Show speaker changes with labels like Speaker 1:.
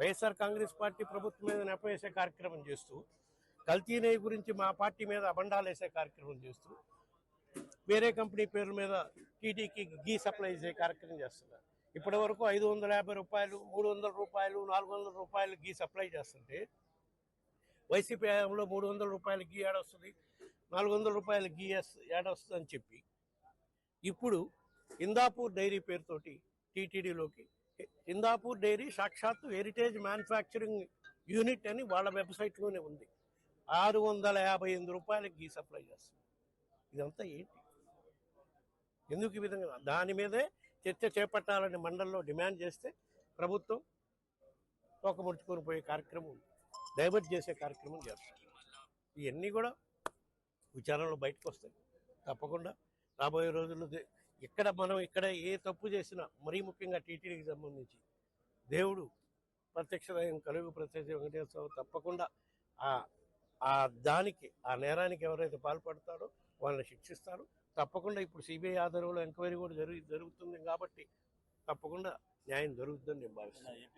Speaker 1: YSR Congress party ప్రభుత్వం మీద నెపవేసే కార్యక్రమం చేస్తూ, కల్తీ నెయ్యి గురించి మా పార్టీ మీద అబండాలు వేసే కార్యక్రమం చేస్తూ, వేరే కంపెనీ పేరు మీద టీటీకి గీ సప్లై చేసే కార్యక్రమం చేస్తున్నారు. ఇప్పటి వరకు 550 రూపాయలు, 300 రూపాయలు, 400 రూపాయలు గీ సప్లై చేస్తుంటే, వైసీపీ హయాంలో 300 రూపాయల గీ ఏడొస్తుంది, 400 రూపాయల గీ ఏడొస్తుంది అని చెప్పి ఇప్పుడు హిందాపూర్ డైరీ పేరుతోటి టీటీడీలోకి, హిందాపూర్ డైరీ సాక్షాత్తు హెరిటేజ్ మ్యానుఫ్యాక్చరింగ్ యూనిట్ అని వాళ్ళ వెబ్సైట్లోనే ఉంది. 658 రూపాయలకి గీ సప్లై చేస్తుంది. ఇదంతా ఏంటి? ఎందుకు ఈ విధంగా? దాని మీదే చర్చ చేపట్టాలని మండలిలో డిమాండ్ చేస్తే ప్రభుత్వం తోకముడుచుకొని పోయే కార్యక్రమం, డైవర్ట్ చేసే కార్యక్రమం చేస్తారు. ఇవన్నీ కూడా విచారణలో బయటకు వస్తాయి తప్పకుండా. రాబోయే రోజుల్లో ఇక్కడ ఏ తప్పు చేసినా, మరీ ముఖ్యంగా టీటీడీకి సంబంధించి దేవుడు ప్రత్యక్ష దైవం కలుగు ప్రత్యక్ష వెంకటేశ్వర తప్పకుండా ఆ నేరానికి ఎవరైతే పాల్పడతారో వాళ్ళని శిక్షిస్తారు తప్పకుండా. ఇప్పుడు సిబిఐ ఆధారంలో ఎంక్వైరీ కూడా జరుగుతుంది కాబట్టి తప్పకుండా న్యాయం జరుగుతుందని నేను భావిస్తున్నాను.